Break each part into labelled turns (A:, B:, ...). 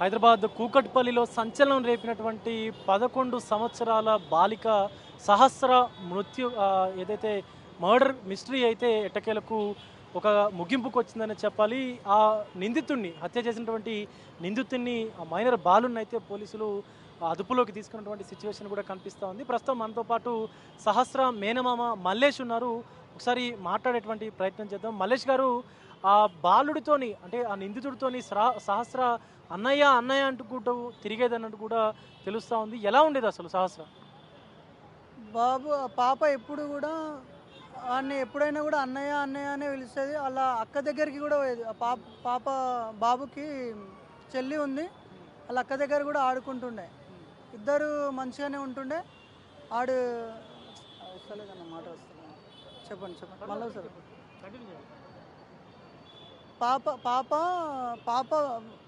A: హైదరాబాద్ కూకట్పల్లిలో సంచలనం రేపినటువంటి 11 సంవత్సరాల బాలిక సహస్ర మృత్యు ఏదైతే మర్డర్ మిస్టరీ అయితే ఎట్టకేలకు ఒక ముగింపుకు వచ్చిందని చెప్పాలి. ఆ నిందితుడిని హత్య చేసినటువంటి నిందితుడిని మైనర్ బాలుని అయితే పోలీసులు అదుపులోకి తీసుకున్నటువంటి సిచ్యువేషన్ కూడా కనిపిస్తూ ఉంది. ప్రస్తుతం మనతో పాటు సహస్ర మేనమామ మల్లేష్ ఉన్నారు. ఒకసారి మాట్లాడేటువంటి ప్రయత్నం చేద్దాం. మల్లేష్ గారు, ఆ బాలుడితోని అంటే ఆ నిందితుడితోని సహస్ర అన్నయ్య అన్నయ్య అంటుకుంటూ తిరిగేదన్నట్టు కూడా తెలుస్తూ ఉంది. ఎలా ఉండేది అసలు సహస్ర?
B: బాబు పాప ఎప్పుడు కూడా వాడిని ఎప్పుడైనా కూడా అన్నయ్య అన్నయ్య అనే పిలుస్తుంది. అలా అక్క దగ్గరికి కూడా పోయేది. ఆ పాప బాబుకి చెల్లి ఉంది, వాళ్ళ అక్క దగ్గర కూడా ఆడుకుంటుండే. ఇద్దరు మంచిగానే ఉంటుండే. ఆడు వస్తలేదన్న మాట వస్తుంది. చెప్పండి మళ్ళీ సార్. పాప పాప పాప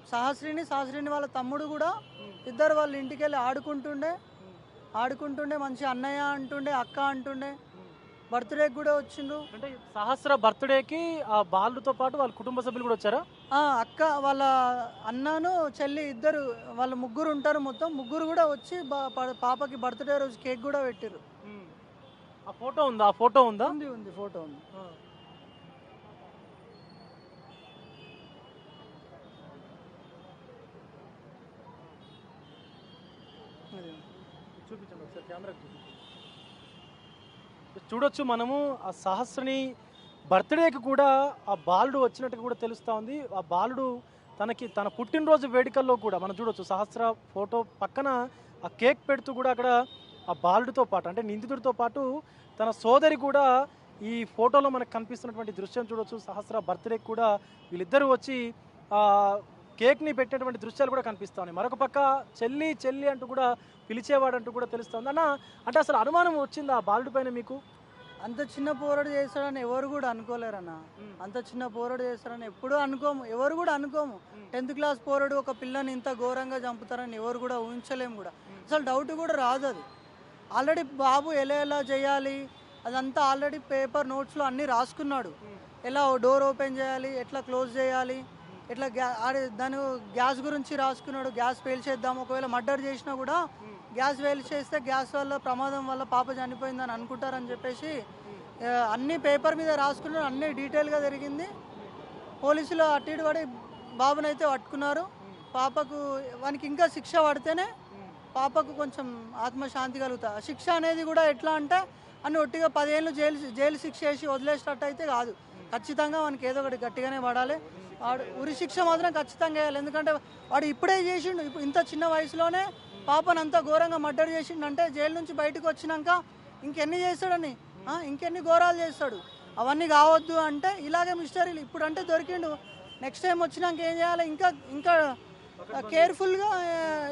B: సహస్రిని వాళ్ళ తమ్ముడు కూడా ఇద్దరు వాళ్ళ ఇంటికి వెళ్ళి ఆడుకుంటుండే మంచి అన్నయ్య అంటుండే, అక్క అంటుండే. బర్త్డేకి కూడా వచ్చిండ్రు.
A: అంటే సహస్ర బర్త్డేకి ఆ బాలుతో పాటు వాళ్ళ కుటుంబ సభ్యులు కూడా వచ్చారా?
B: అక్క వాళ్ళ అన్నను చెల్లి ఇద్దరు వాళ్ళ ముగ్గురు ఉంటారు. మొత్తం ముగ్గురు కూడా వచ్చి పాపకి బర్త్డే రోజు కేక్ కూడా పెట్టిర్రు.
A: ఆ ఫోటో ఉందా? ఆ ఫోటో ఉందా?
B: ఉంది ఫోటో ఉంది.
A: చూపించండి ఒకసారి కెమెరాకి. చూడొచ్చు మనము ఆ సహస్రని బర్త్డేకి కూడా ఆ బాలుడు వచ్చినట్టు కూడా తెలుస్తూ ఉంది. ఆ బాలుడు తన పుట్టినరోజు వేడుకల్లో కూడా మనం చూడొచ్చు సహస్ర ఫోటో పక్కన ఆ కేక్ పెడుతూ కూడా అక్కడ ఆ బాలుడితో పాటు అంటే నిందితుడితో పాటు తన సోదరి కూడా ఈ ఫోటోలో మనకు కనిపిస్తున్నటువంటి దృశ్యం చూడొచ్చు. సహస్ర బర్త్డేకి కూడా వీళ్ళిద్దరూ వచ్చి కేక్ని పెట్టినటువంటి దృశ్యాలు కూడా కనిపిస్తూ ఉన్నాయి. మరొక పక్క చెల్లి అంటూ కూడా పిలిచేవాడంటూ కూడా తెలుస్తుంది. అంటే అసలు అనుమానం వచ్చింది ఆ బాలుడి పైన మీకు?
B: అంత చిన్న పోరాడు చేస్తాడని ఎవరు కూడా అనుకోలేరన్న. అంత చిన్న పోరాడు చేస్తాడని ఎప్పుడూ అనుకోము, ఎవరు కూడా అనుకోము. 10th క్లాస్ పోరాడు ఒక పిల్లని ఇంత ఘోరంగా చంపుతారని ఎవరు కూడా ఊహించలేము కూడా. అసలు డౌట్ కూడా రాదు. అది ఆల్రెడీ బాబు ఎలా చేయాలి అదంతా ఆల్రెడీ పేపర్ నోట్స్లో అన్నీ రాసుకున్నాడు. ఎలా డోర్ ఓపెన్ చేయాలి, ఎట్లా క్లోజ్ చేయాలి, ఎట్లా దాని గ్యాస్ గురించి రాసుకున్నాడు. గ్యాస్ పేల్చేద్దాం, ఒకవేళ మర్డర్ చేసినా కూడా గ్యాస్ పేల్చేస్తే గ్యాస్ వల్ల ప్రమాదం వల్ల పాప చనిపోయిందని అనుకుంటారని చెప్పేసి అన్ని పేపర్ మీద రాసుకున్నాడు. అన్నీ డీటెయిల్గా జరిగింది. పోలీసులు అటు ఇటు పడి బాబునైతే పట్టుకున్నారు. పాపకు వానికి ఇంకా శిక్ష పడితేనే పాపకు కొంచెం ఆత్మశాంతి కలుగుతుంది. శిక్ష అనేది కూడా ఎట్లా అంటే అన్ని ఒట్టిగా 10 ఏళ్ళు జైలు శిక్ష వేసి వదిలేసినట్టు అయితే కాదు. ఖచ్చితంగా వానికి ఏదో ఒకటి గట్టిగానే పడాలి. వాడు ఉరి శిక్ష మాత్రం ఖచ్చితంగా వేయాలి. ఎందుకంటే వాడు ఇప్పుడే చేసిండు. ఇంత చిన్న వయసులోనే పాపను అంత ఘోరంగా మర్డర్ చేసిండు అంటే జైలు నుంచి బయటకు వచ్చినాక ఇంకెన్ని చేస్తాడని, ఇంకెన్ని ఘోరాలు చేస్తాడు. అవన్నీ కావద్దు అంటే ఇలాగే మిస్టరీలు ఇప్పుడు అంటే దొరికిండు. నెక్స్ట్ టైం వచ్చినాక ఏం చేయాలి, ఇంకా కేర్ఫుల్గా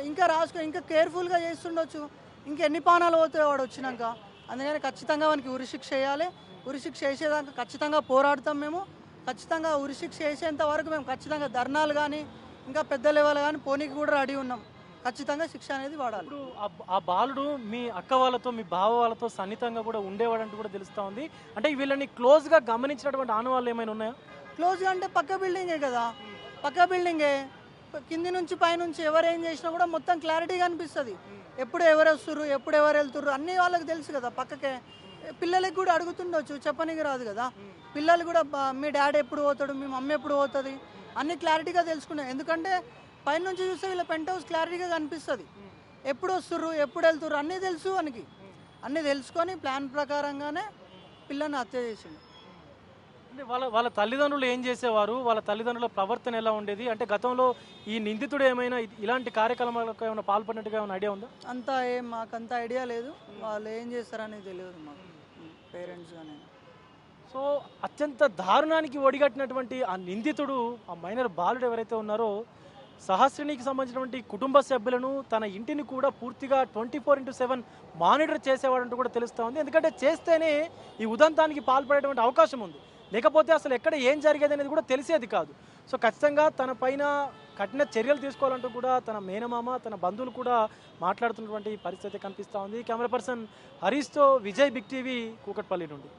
B: ఇంకా ఇంకా కేర్ఫుల్గా చేస్తుండొచ్చు. ఇంకెన్ని పానాలు పోతాయి వాడు వచ్చినాక. అందుకని ఖచ్చితంగా వానికి ఉరిశిక్ష వేయాలి. ఉరిశిక్ష వేసేదాకా ఖచ్చితంగా పోరాడతాం మేము. ఖచ్చితంగా ఉరిశిక్ష వేసేంత వరకు మేము ఖచ్చితంగా ధర్నాలు కానీ ఇంకా పెద్ద లెవెల్ కానీ పోనీకి కూడా రెడీ ఉన్నాం. ఖచ్చితంగా శిక్ష అనేది వాడాలి.
A: ఇప్పుడు ఆ బాలుడు మీ అక్క వాళ్ళతో మీ బావ వాళ్ళతో సన్నిహితంగా కూడా ఉండేవాడంటూ కూడా తెలుస్తూ ఉంది. అంటే వీళ్ళని క్లోజ్గా గమనించినటువంటి ఆనవాళ్ళు ఏమైనా ఉన్నాయా?
B: క్లోజ్గా అంటే పక్క బిల్డింగే కదా, పక్క బిల్డింగే. కింది నుంచి పైనుంచి ఎవరు ఏం చేసినా కూడా మొత్తం క్లారిటీగా అనిపిస్తుంది. ఎప్పుడు ఎవరు వస్తుర్రు, ఎప్పుడు ఎవరు వెళ్తుర్రు అన్నీ వాళ్ళకి తెలుసు కదా. పక్కకే పిల్లలకి కూడా అడుగుతుండొచ్చు, చెప్పనీకి రాదు కదా. పిల్లలు కూడా మీ డాడీ ఎప్పుడు పోతాడు, మీ మమ్మీ ఎప్పుడు పోతుంది అన్నీ క్లారిటీగా తెలుసుకున్నాయి. ఎందుకంటే పైనుంచి చూస్తే వీళ్ళ పెంట్ హౌస్ క్లారిటీగా కనిపిస్తుంది. ఎప్పుడు వస్తుర్రు, ఎప్పుడు వెళ్తుర్రు అన్నీ తెలుసు వానికి. అన్నీ తెలుసుకొని ప్లాన్ ప్రకారంగానే పిల్లని హత్య చేసిండు.
A: అంటే వాళ్ళ తల్లిదండ్రులు ఏం చేసేవారు, వాళ్ళ తల్లిదండ్రుల ప్రవర్తన ఎలా ఉండేది? అంటే గతంలో ఈ నిందితుడు ఏమైనా ఇలాంటి కార్యక్రమాలకు ఏమైనా పాల్పడినట్టుగా ఏమైనా ఐడియా ఉందా?
B: మాకంత ఐడియా లేదు. వాళ్ళు ఏం చేస్తారనేది తెలియదు మాకు, పేరెంట్స్ కానీ.
A: సో అత్యంత దారుణానికి ఒడిగట్టినటువంటి ఆ నిందితుడు, ఆ మైనర్ బాలుడు ఎవరైతే ఉన్నారో సహస్రినికి సంబంధించినటువంటి కుటుంబ సభ్యులను తన ఇంటిని కూడా పూర్తిగా 24/7 మానిటర్ చేసేవాడంటూ కూడా తెలుస్తూ ఉంది. ఎందుకంటే చేస్తేనే ఈ ఉదంతానికి పాల్పడేటువంటి అవకాశం ఉంది. లేకపోతే అసలు ఎక్కడ ఏం జరిగేది అనేది కూడా తెలిసేది కాదు. సో ఖచ్చితంగా తన పైన కఠిన చర్యలు తీసుకోవాలంటూ కూడా తన మేనమామ తన బంధువులు కూడా మాట్లాడుతున్నటువంటి పరిస్థితి కనిపిస్తూ ఉంది. కెమెరా పర్సన్ హరీష్తో విజయ్, బిగ్ టీవీ, కూకట్పల్లి నుండి.